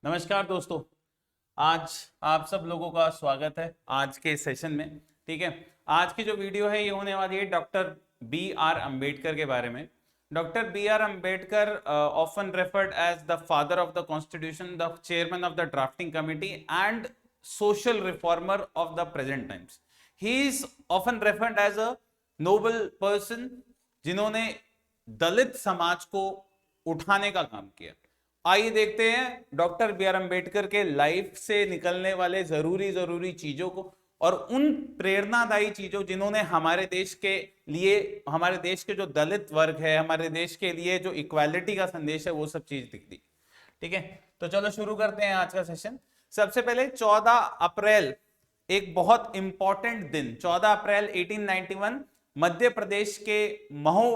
नमस्कार दोस्तों। आज आप सब लोगों का स्वागत है आज के सेशन में। ठीक है, आज की जो वीडियो है ये होने वाली है डॉक्टर बी आर अम्बेडकर के बारे में। Doctor B R Ambedkar often referred as the father of the constitution, the chairman of the drafting committee and social reformer of the present times. He is often referred as a noble person जिन्होंने दलित समाज को उठाने का काम किया। आइए देखते हैं डॉक्टर बी आर अम्बेडकर के लाइफ से निकलने वाले जरूरी चीजों को और उन प्रेरणादायी चीजों जिन्होंने हमारे देश के लिए, हमारे देश के जो दलित वर्ग है, हमारे देश के लिए जो इक्वालिटी का संदेश है, वो सब चीज दिख दी। ठीक है, तो चलो शुरू करते हैं आज का सेशन। सबसे पहले 14 अप्रैल एक बहुत इंपॉर्टेंट दिन, 14 अप्रैल 1891 मध्य प्रदेश के महू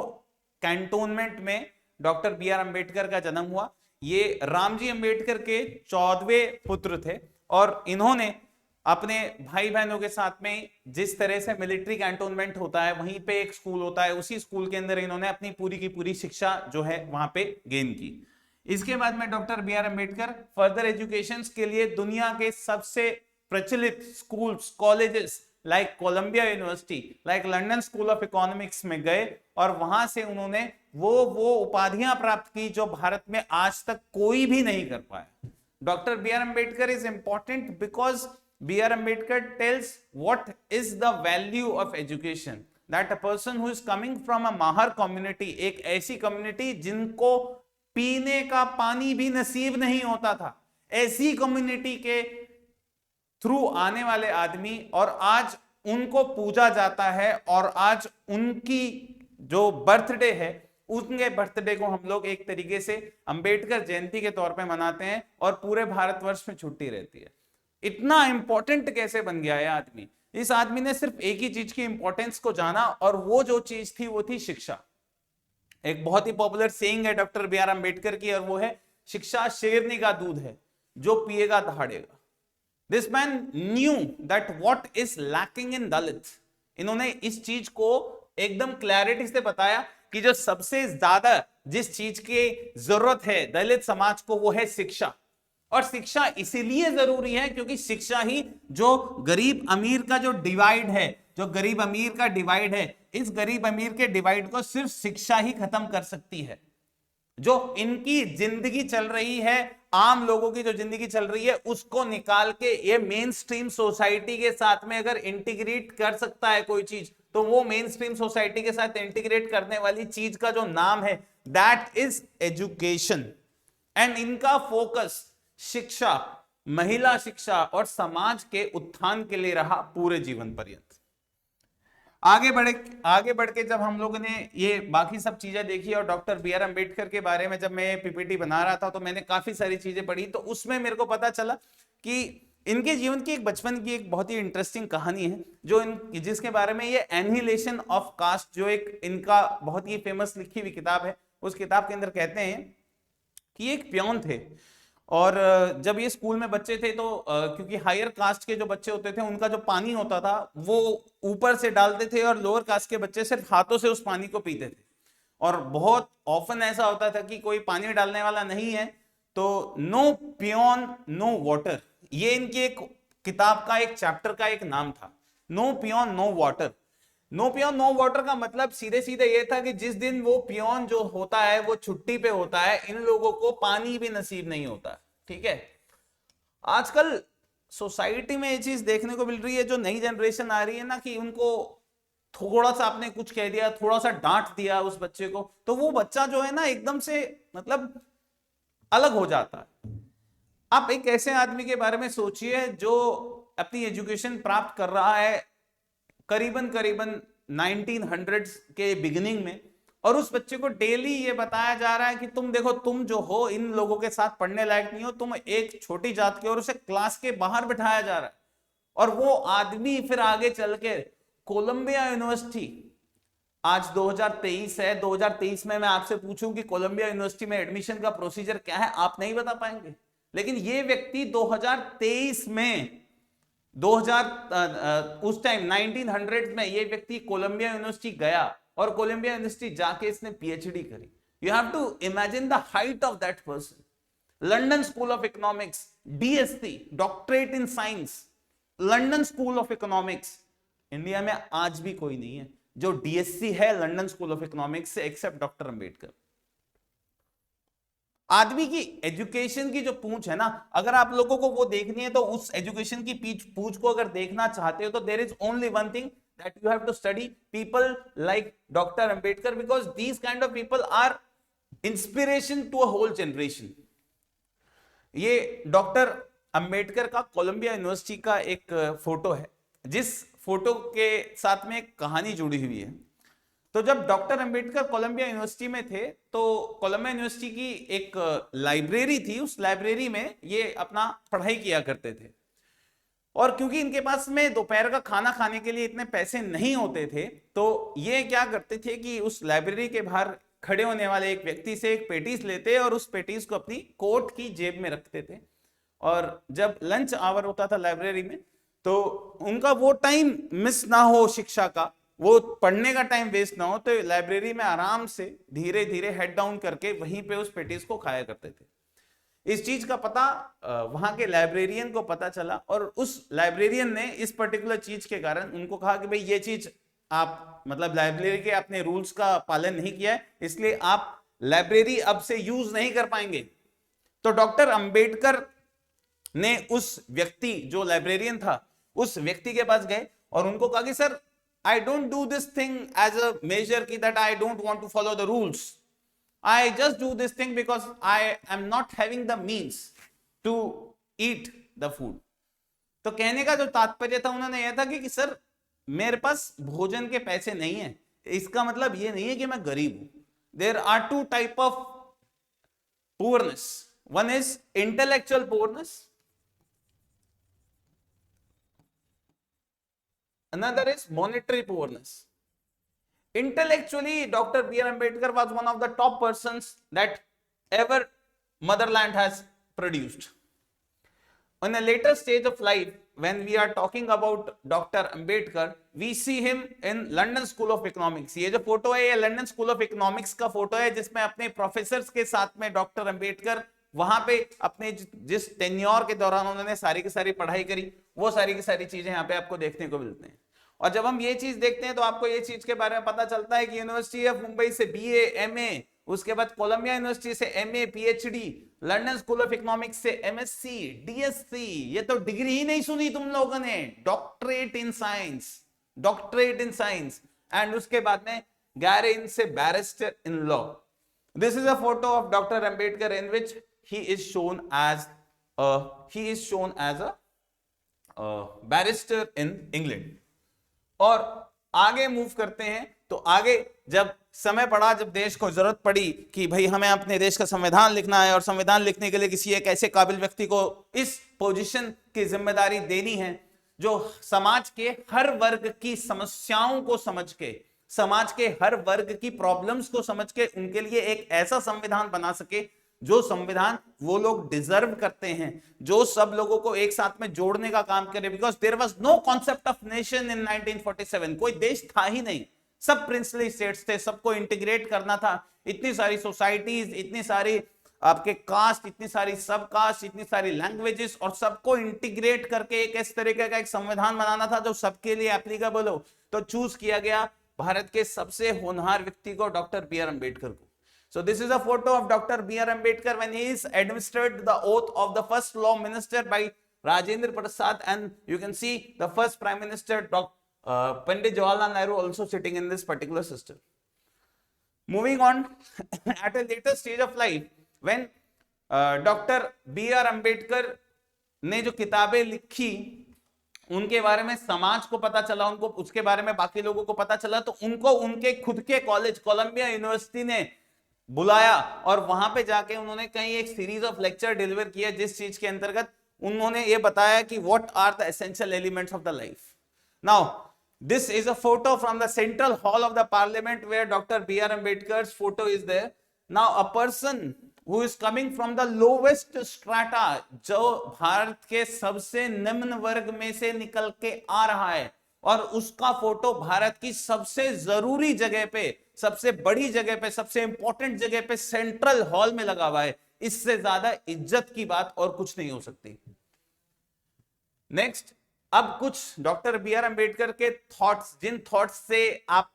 कैंटोनमेंट में डॉक्टर बी आर अम्बेडकर का जन्म हुआ। ये रामजी अम्बेडकर के 14वें पुत्र थे और इन्होंने अपने भाई बहनों के साथ में, जिस तरह से मिलिट्री कैंटोनमेंट होता है वहीं पे एक स्कूल होता है, उसी स्कूल के अंदर इन्होंने अपनी पूरी की पूरी शिक्षा जो है वहां पे गेन की। इसके बाद में doctor B R Ambedkar further education के लिए दुनिया के सबसे प्रचलित schools, colleges like Columbia university, like London school of economics में गए और वहां से उन्होंने वो उपाधियां प्राप्त की जो भारत में आज तक कोई भी नहीं कर पाया। Doctor B R Ambedkar is important because B R Ambedkar tells what is the value of education, that a person who is coming from a Mahar community, एक ऐसी कम्युनिटी जिनको पीने का पानी भी नसीब नहीं होता था, ऐसी कम्युनिटी के थ्रू आने वाले आदमी, और आज उनको पूजा जाता है और आज उनकी जो बर्थडे है, उनके बर्थडे को हम लोग एक तरीके से अंबेडकर जयंती के तौर पे मनाते हैं और पूरे भारतवर्ष में छुट्टी रहती है। इतना इंपॉर्टेंट कैसे बन गया है आदमी? इस आदमी ने सिर्फ एक ही चीज की इंपॉर्टेंस को जाना और वो जो चीज थी वो थी शिक्षा। एक बहुत ही पॉपुलर सेइंग है डॉक्टर बी आर अम्बेडकर की और वो है, शिक्षा शेरनी का दूध है, जो पिएगा दहाड़ेगा। This man knew that what is lacking in Dalit. इन्होंने इस चीज को एकदम क्लैरिटी से बताया कि जो सबसे ज्यादा जिस चीज की जरूरत है दलित समाज को वो है शिक्षा। और शिक्षा इसीलिए जरूरी है क्योंकि शिक्षा ही जो गरीब अमीर का जो डिवाइड है, जो गरीब अमीर का डिवाइड है, इस गरीब अमीर के डिवाइड को सिर्फ शिक्षा ही खत्म कर सकती है। जो इनकी जिंदगी चल रही है, आम लोगों की जो जिंदगी चल रही है, उसको निकाल के ये मेन स्ट्रीम सोसाइटी के साथ में अगर इंटीग्रेट कर सकता है कोई चीज, तो वो मेन स्ट्रीम सोसाइटी के साथ इंटीग्रेट करने वाली चीज का जो नाम है दैट इज एजुकेशन। एंड इनका फोकस शिक्षा, महिला शिक्षा और समाज के उत्थान के लिए रहा पूरे जीवन पर्यंत। आगे बढ़ के जब हम लोगों ने ये बाकी सब चीजें देखी और डॉक्टर बी आर अम्बेडकर के बारे में जब मैं पीपीटी बना रहा था तो मैंने काफी सारी चीजें पढ़ी, तो उसमें मेरे को पता चला कि इनके जीवन की एक बचपन की एक बहुत ही इंटरेस्टिंग कहानी है जो जिसके बारे में ये एनिहिलेशन ऑफ कास्ट, जो एक इनका बहुत ही फेमस लिखी हुई किताब है, उस किताब के अंदर कहते हैं कि एक पियोन थे और जब ये स्कूल में बच्चे थे तो क्योंकि हायर कास्ट के जो बच्चे होते थे उनका जो पानी होता था वो ऊपर से डालते थे और लोअर कास्ट के बच्चे सिर्फ हाथों से उस पानी को पीते थे। और बहुत ऑफन ऐसा होता था कि कोई पानी डालने वाला नहीं है तो नो पियोन नो वाटर, ये इनकी एक किताब का एक चैप्टर का एक नाम था, no peon no water. No peon no water का मतलब सीधे सीधे ये था कि जिस दिन वो पियोन जो होता है वो छुट्टी पे होता है, इन लोगों को पानी भी नसीब नहीं होता। ठीक है, आजकल सोसाइटी में ये चीज देखने को मिल रही है, जो नई जनरेशन आ रही है ना, कि उनको थोड़ा सा आपने कुछ कह दिया, थोड़ा सा डांट दिया उस बच्चे को, तो वो बच्चा जो है ना एकदम से मतलब अलग हो जाता है। आप एक ऐसे आदमी के बारे में सोचिए जो अपनी एजुकेशन प्राप्त कर रहा है करीबन 1900s के बिगिनिंग में, और उस बच्चे को डेली ये बताया जा रहा है कि तुम देखो, तुम जो हो इन लोगों के साथ पढ़ने लायक नहीं हो, तुम एक छोटी जात के, और उसे क्लास के बाहर बिठाया जा रहा है। और वो आदमी फिर आगे चल के कोलंबिया यूनिवर्सिटी, आज 2023 है, 2023 में मैं आपसे पूछूं कि कोलंबिया यूनिवर्सिटी में एडमिशन का प्रोसीजर क्या है, आप नहीं बता पाएंगे। लेकिन ये व्यक्ति 2023 में 2000 उस टाइम 1900 में ये व्यक्ति कोलंबिया यूनिवर्सिटी गया और कोलंबिया यूनिवर्सिटी जाके इसने पीएचडी करी। You have to imagine the height of that person. London school of Economics, DSc, doctorate in science, London school of Economics. India में आज भी कोई नहीं है जो डीएससी है लंदन स्कूल ऑफ इकोनॉमिक्स से, एक्सेप्ट डॉक्टर अंबेडकर। आदमी की एजुकेशन की जो पूंछ है ना, अगर आप लोगों को वो देखनी है तो उस एजुकेशन की पूंछ को अगर देखना चाहते हो तो there is only one thing, that you have to study people like Dr. Ambedkar, because these kind of people are inspiration to a whole generation. ये डॉक्टर अंबेडकर का कोलंबिया यूनिवर्सिटी का एक फोटो है, जिस फोटो के साथ में एक कहानी जुड़ी हुई है। तो जब डॉक्टर अंबेडकर कोलंबिया यूनिवर्सिटी में थे तो कोलंबिया यूनिवर्सिटी की एक लाइब्रेरी थी, उस लाइब्रेरी में ये अपना पढ़ाई किया करते थे। और क्योंकि इनके पास में दोपहर का खाना खाने के लिए इतने पैसे नहीं होते थे, तो ये क्या करते थे कि उस लाइब्रेरी के बाहर खड़े होने वाले एक व्यक्ति से एक पेटीज लेते और उस पेटीज को अपनी कोट की जेब में रखते थे। और जब लंच आवर होता था लाइब्रेरी में तो उनका वो टाइम मिस ना हो, शिक्षा का वो पढ़ने का टाइम वेस्ट ना हो, तो लाइब्रेरी में आराम से धीरे धीरे हेड डाउन करके वहीं पे उस पेटीज को खाया करते थे। इस चीज का पता वहां के लाइब्रेरियन को पता चला और उस लाइब्रेरियन ने इस पर्टिकुलर चीज के कारण उनको कहा कि भाई ये चीज आप मतलब लाइब्रेरी के अपने रूल्स का पालन नहीं किया है, इसलिए आप लाइब्रेरी अब से यूज नहीं कर पाएंगे। तो डॉक्टर अंबेडकर ने उस व्यक्ति जो लाइब्रेरियन था उस व्यक्ति के पास गए और उनको कहा कि sir I don't do this thing as a major की that I don't want to follow the rules, I just do this thing because I am not having the means to eat the food. तो कहने का जो तात्पर्य था उन्होंने यह था कि सर मेरे पास भोजन के पैसे नहीं है, इसका मतलब ये नहीं है कि मैं गरीब हूं। There are two type of poorness. One is intellectual poorness. Another is monetary poorness. Intellectually, Dr. B.R. Ambedkar was one of the top persons that ever motherland has produced. On a later stage of life, when we are talking about Dr. Ambedkar, we see him in London School of Economics. ये जो photo है ये London school of economics का photo है, जिसमें अपने professors के साथ में डॉक्टर अंबेडकर वहां पे अपने जिस टेन्योर के दौरान उन्होंने सारी की सारी पढ़ाई करी, वो सारी की सारी चीजें यहाँ पे आपको देखने को मिलते हैं। और जब हम ये चीज देखते हैं तो आपको ये चीज के बारे में पता चलता है कि यूनिवर्सिटी ऑफ मुंबई से बीए, एमए, उसके बाद कोलंबिया यूनिवर्सिटी से MA, PhD, London school of Economics से एमएससी, डीएससी, ये तो डिग्री ही नहीं सुनी तुम लोगों ने, doctorate in science, doctorate in science, and उसके बाद में गैरेन से barrister in law. This is a photo of doctor Ambedkar in which he is shown as a barrister in England। और आगे मूव करते हैं तो आगे जब समय पड़ा, जब देश को जरूरत पड़ी कि भाई हमें अपने देश का संविधान लिखना है और संविधान लिखने के लिए किसी एक ऐसे काबिल व्यक्ति को इस पोजीशन की जिम्मेदारी देनी है जो समाज के हर वर्ग की समस्याओं को समझ के, समाज के हर वर्ग की प्रॉब्लम्स को समझ के उनके लिए एक ऐसा संविधान बना सके जो संविधान वो लोग डिजर्व करते हैं, जो सब लोगों को एक साथ में जोड़ने का काम करे। Because there was no concept of nation in 1947, कोई देश था ही नहीं, सब प्रिंसली स्टेट्स थे, सबको इंटीग्रेट करना था। इतनी सारी सोसाइटीज, इतनी सारी आपके कास्ट, इतनी सारी सब कास्ट, इतनी सारी लैंग्वेजेस, और सबको इंटीग्रेट करके एक इस तरीके का एक संविधान बनाना था जो सबके लिए एप्लीकेबल हो। तो चूज किया गया भारत के सबसे होनहार व्यक्ति को, डॉक्टर बी आर अम्बेडकर को। So this is a photo of Dr. B.R. Ambedkar when he is administered the oath of the first law minister by Rajendra Prasad, and you can see the first Prime Minister Pandit Jawaharlal Nehru also sitting in this particular system. Moving on, at a later stage of life, when Dr. B.R. Ambedkar ने जो किताबें लिखी उनके बारे में समाज को पता चला, उनको उसके बारे में बाकी लोगों को पता चला, तो उनको उनके खुद के कॉलेज कोलंबिया यूनिवर्सिटी ने बुलाया और वहां पे जाके उन्होंने कई एक सीरीज ऑफ लेक्चर डिलीवर किया, जिस चीज के अंतर्गत उन्होंने ये बताया कि what are the essential elements of the life. Now this is a photo from the central hall of the parliament where doctor B R Ambedkar's photo is there. Now a person who is coming from the lowest strata, जो भारत के सबसे निम्न वर्ग में से निकल के आ रहा है, और उसका फोटो भारत की सबसे जरूरी जगह पे, सबसे बड़ी जगह पे, सबसे इंपॉर्टेंट जगह पे सेंट्रल हॉल में लगा हुआ है। इससे ज्यादा इज्जत की बात और कुछ नहीं हो सकती। नेक्स्ट, अब कुछ डॉक्टर बी आर अंबेडकर के थॉट्स, जिन थॉट्स से आप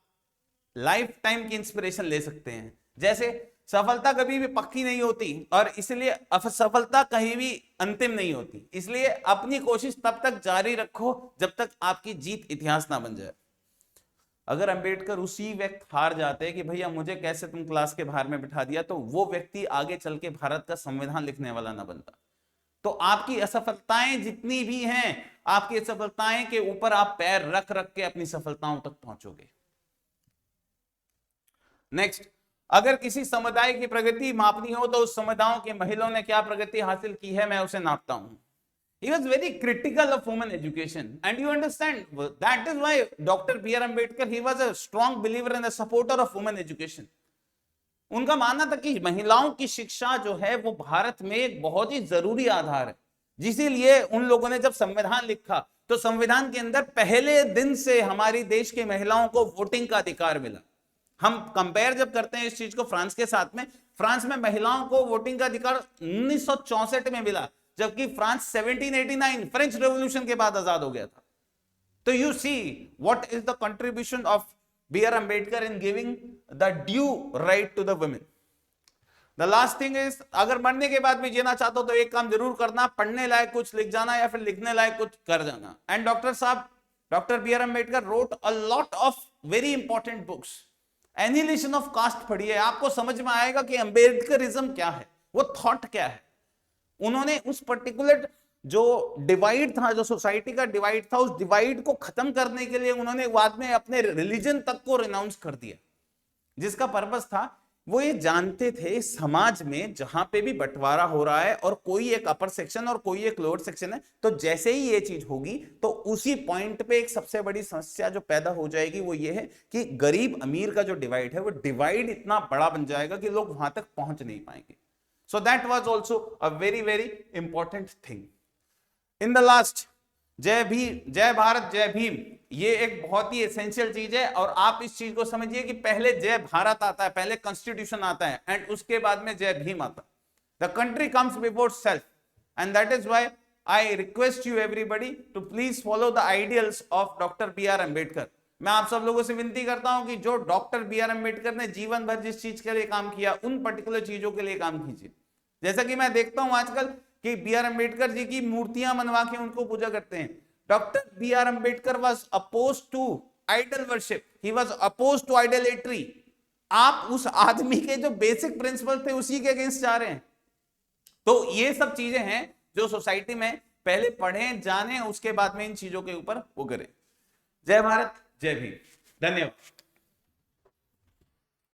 लाइफ टाइम की इंस्पिरेशन ले सकते हैं। जैसे सफलता कभी भी पक्की नहीं होती और इसलिए असफलता कहीं भी अंतिम नहीं होती, इसलिए अपनी कोशिश तब तक जारी रखो जब तक आपकी जीत इतिहास ना बन जाए। अगर अंबेडकर उसी वक्त हार जाते कि भैया मुझे कैसे तुम क्लास के बाहर में बिठा दिया, तो वो व्यक्ति आगे चल के भारत का संविधान लिखने वाला ना बनता। तो आपकी असफलताएं जितनी भी हैं, आपकी असफलताएं के ऊपर आप पैर रख रख के अपनी सफलताओं तक पहुंचोगे। नेक्स्ट, अगर किसी समुदाय की प्रगति मापनी हो तो उस समुदायों के महिलाओं ने क्या प्रगति हासिल की है, मैं उसे नापता हूं। He was very critical of women education, and you understand that is why Dr. B.R. Ambedkar, he was a strong believer and a supporter of women education. उनका मानना था कि महिलाओं की शिक्षा जो है वो भारत में एक बहुत ही जरूरी आधार है। जिसलिए उन लोगों ने जब संविधान लिखा तो संविधान के अंदर पहले दिन से हमारी देश की महिलाओं को वोटिंग का अधिकार मिला। हम कंपेयर जब करते हैं इस चीज को फ्रांस के साथ में, फ्रांस में महिलाओं को वोटिंग का अधिकार 1964 में मिला, जबकि फ्रांस 1789 फ्रेंच रेवोल्यूशन के बाद आजाद हो गया था। तो you see what is the contribution of B R Ambedkar in giving the due right to the women. The last thing is, अगर मरने के बाद भी जीना चाहते हो तो एक काम जरूर करना, पढ़ने लायक कुछ लिख जाना या फिर लिखने लायक कुछ कर जाना। And doctor B R Ambedkar wrote a lot of very important books. Annihilation of caste पढ़िए, आपको समझ में आएगा कि अंबेडकरिज्म क्या है, वो थॉट क्या है। उन्होंने उस पर्टिकुलर जो डिवाइड था, जो सोसाइटी का डिवाइड था, उस डिवाइड को खत्म करने के लिए उन्होंने बाद में अपने रिलीजन तक को रिनाउंस कर दिया। जिसका पर्पस था, वो ये जानते थे समाज में जहां पे भी बंटवारा हो रहा है और कोई एक अपर सेक्शन और कोई एक लोअर सेक्शन है, तो जैसे ही ये चीज होगी तो उसी पॉइंट पे एक सबसे बड़ी समस्या जो पैदा हो जाएगी वो ये है कि गरीब अमीर का जो डिवाइड है वो डिवाइड इतना बड़ा बन जाएगा कि लोग वहां तक पहुंच नहीं पाएंगे। So that was also a very, very important thing. In the last, जय भारत जय भीम, ये एक बहुत ही एसेंशियल चीज है। और आप इस चीज को समझिए कि पहले जय भारत आता है, पहले कॉन्स्टिट्यूशन आता है एंड उसके बाद में जय भीम आता है। The country comes before self and that is why I request you everybody to please follow the ideals of doctor B R Ambedkar. मैं आप सब लोगों से विनती करता हूं कि जो डॉक्टर बी आर अंबेडकर ने जीवन भर जिस चीज के लिए काम किया, उन पर्टिकुलर चीजों के लिए काम कीजिए। जैसा कि मैं देखता हूं आजकल कि बी आर अंबेडकर जी की मूर्तियां बनवा के उनको पूजा करते हैं। Doctor B R Ambedkar was opposed to idol worship, he was opposed to idolatry. आप उस आदमी के जो बेसिक प्रिंसिपल थे उसी के अगेंस्ट जा रहे हैं। तो ये सब चीजें हैं जो सोसाइटी में पहले पढ़ें, जानें, उसके बाद में इन चीजों के ऊपर वो करें। जय भारत जय भीम, धन्यवाद।